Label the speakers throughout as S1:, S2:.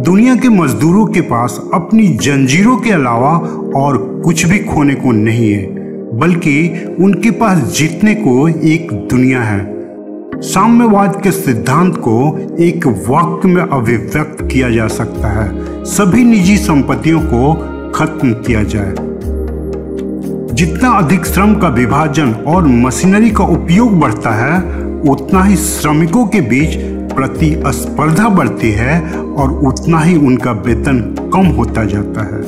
S1: दुनिया के मजदूरों के पास अपनी जंजीरों के अलावा और कुछ भी खोने को नहीं है, बल्कि उनके पास जीतने को एक दुनिया है। साम्यवाद के सिद्धांत को एक वाक्य में अभिव्यक्त किया जा सकता है, सभी निजी संपत्तियों को खत्म किया जाए। जितना अधिक श्रम का विभाजन और मशीनरी का उपयोग बढ़ता है, उतना ही श्रमिकों के बीच प्रतिस्पर्धा बढ़ती है और उतना ही उनका वेतन कम होता जाता है।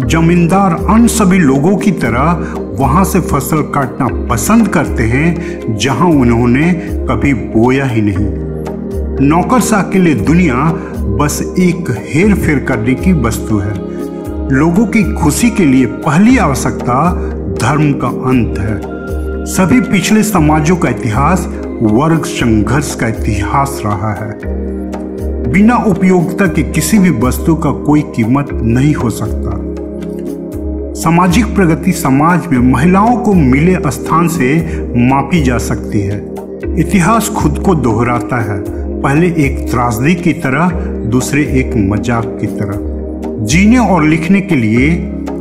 S1: जमींदार अन्य सभी लोगों की तरह वहां से फसल काटना पसंद करते हैं जहां उन्होंने कभी बोया ही नहीं। नौकरशाह के लिए दुनिया बस एक हेर फेर करने की वस्तु है। लोगों की खुशी के लिए पहली आवश्यकता धर्म का अंत है। सभी पिछले समाजों का इतिहास वर्ग संघर्ष का इतिहास रहा है। बिना उपयोगिता के किसी भी वस्तु का कोई कीमत नहीं हो सकता। सामाजिक प्रगति समाज में महिलाओं को मिले स्थान से मापी जा सकती है। इतिहास खुद को दोहराता है, पहले एक त्रासदी की तरह, दूसरे एक मजाक की तरह। जीने और लिखने के लिए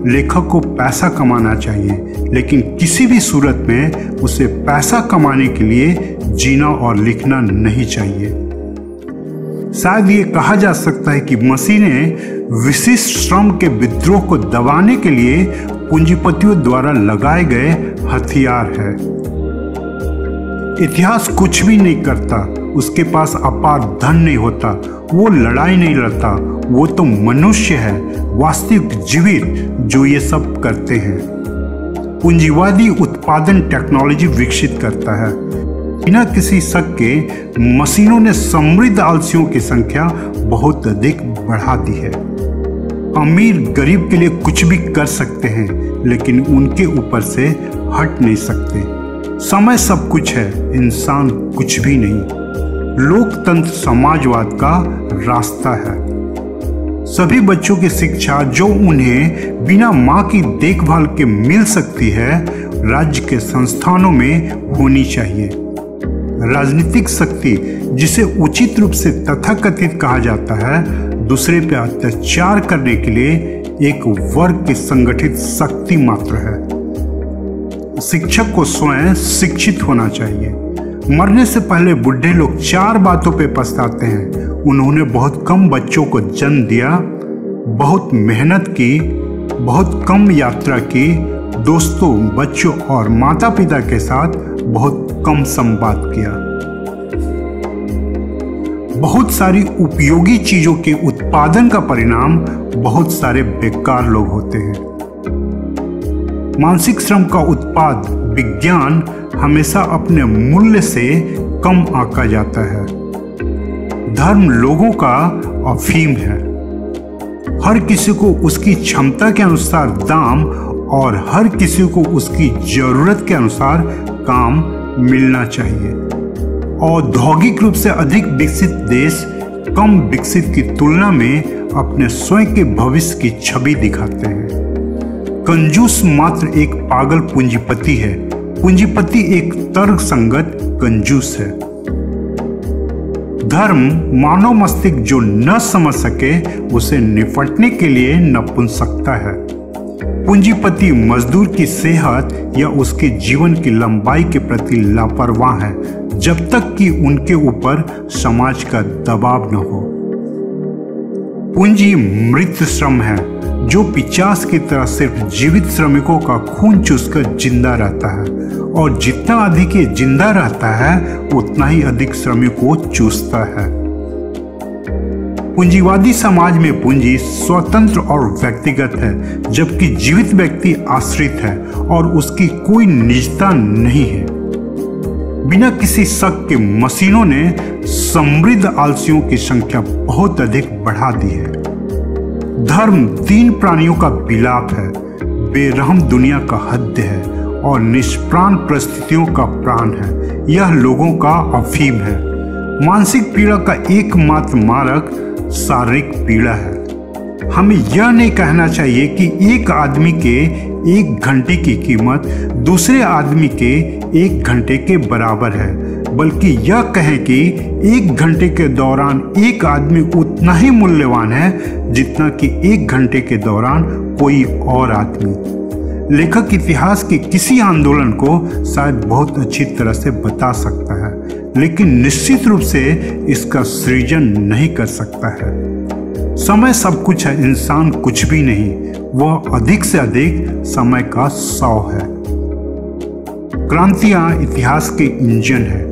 S1: लेखक को पैसा कमाना चाहिए, लेकिन किसी भी सूरत में उसे पैसा कमाने के लिए जीना और लिखना नहीं चाहिए। शायद ये कहा जा सकता है कि मशीनें विशिष्ट श्रम के विद्रोह को दबाने के लिए पूंजीपतियों द्वारा लगाए गए हथियार है। इतिहास कुछ भी नहीं करता, उसके पास अपार धन नहीं होता, वो लड़ाई नहीं लड़ता, वो तो मनुष्य है, वास्तविक जीवित, जो ये सब करते हैं। पूंजीवादी उत्पादन टेक्नोलॉजी विकसित करता है। बिना किसी शक के मशीनों ने समृद्ध आलसियों की संख्या बहुत अधिक बढ़ा दी है। अमीर गरीब के लिए कुछ भी कर सकते हैं, लेकिन उनके ऊपर से हट नहीं सकते। समय सब कुछ है, इंसान कुछ भी नहीं। लोकतंत्र समाजवाद का रास्ता है। सभी बच्चों की शिक्षा जो उन्हें बिना मां की देखभाल के मिल सकती है, राज्य के संस्थानों में होनी चाहिए। राजनीतिक शक्ति, जिसे उचित रूप से तथाकथित कहा जाता है, दूसरे पर अत्याचार करने के लिए एक वर्ग की संगठित शक्ति मात्र है। शिक्षक को स्वयं शिक्षित होना चाहिए। मरने से पहले बुढ़े लोग 4 बातों पे पछताते हैं। उन्होंने बहुत कम बच्चों को जन्म दिया, बहुत मेहनत की, बहुत कम यात्रा की, दोस्तों, बच्चों और माता पिता के साथ बहुत कम संवाद किया। बहुत सारी उपयोगी चीजों के उत्पादन का परिणाम बहुत सारे बेकार लोग होते हैं। मानसिक श्रम का उत्पाद विज्ञान हमेशा अपने मूल्य से कम आंका जाता है। धर्म लोगों का अफीम है। हर किसी को उसकी क्षमता के अनुसार दाम और हर किसी को उसकी जरूरत के अनुसार काम मिलना चाहिए। औद्योगिक रूप से अधिक विकसित देश कम विकसित की तुलना में अपने स्वयं के भविष्य की छवि दिखाते हैं। कंजूस मात्र एक पागल पूंजीपति है। पूंजीपति एक तर्कसंगत कंजूस है। धर्म मानव मस्तिष्क जो न समझ सके उसे निपटने के लिए नपुंसकता है। पूंजीपति मजदूर की सेहत या उसके जीवन की लंबाई के प्रति लापरवाह है, जब तक कि उनके ऊपर समाज का दबाव न हो। पूंजी मृत श्रम है, जो 50 की तरह सिर्फ जीवित श्रमिकों का खून चूसकर जिंदा रहता है, और जितना अधिक ये जिंदा रहता है उतना ही अधिक श्रमिकों को चूसता है। पूंजीवादी समाज में पूंजी स्वतंत्र और व्यक्तिगत है, जबकि जीवित व्यक्ति आश्रित है और उसकी कोई निजता नहीं है। बिना किसी शक के मशीनों ने समृद्ध आलसियों की संख्या बहुत अधिक बढ़ा दी है। धर्म दीन प्राणियों का विलाप है, बेरहम दुनिया का हद्य है और निष्प्राण परिस्थितियों का प्राण है। यह लोगों का अफीम है। मानसिक पीड़ा का एकमात्र मारक शारीरिक पीड़ा है। हमें यह नहीं कहना चाहिए कि एक आदमी के 1 घंटे की कीमत दूसरे आदमी के 1 घंटे के बराबर है। बल्कि यह कहें कि 1 घंटे के दौरान एक आदमी उतना ही मूल्यवान है जितना कि 1 घंटे के दौरान कोई और आदमी। लेखक इतिहास के किसी आंदोलन को शायद बहुत अच्छी तरह से बता सकता है, लेकिन निश्चित रूप से इसका सृजन नहीं कर सकता है। समय सब कुछ है, इंसान कुछ भी नहीं। वह अधिक से अधिक समय का 100 है। क्रांतियां इतिहास के इंजन है।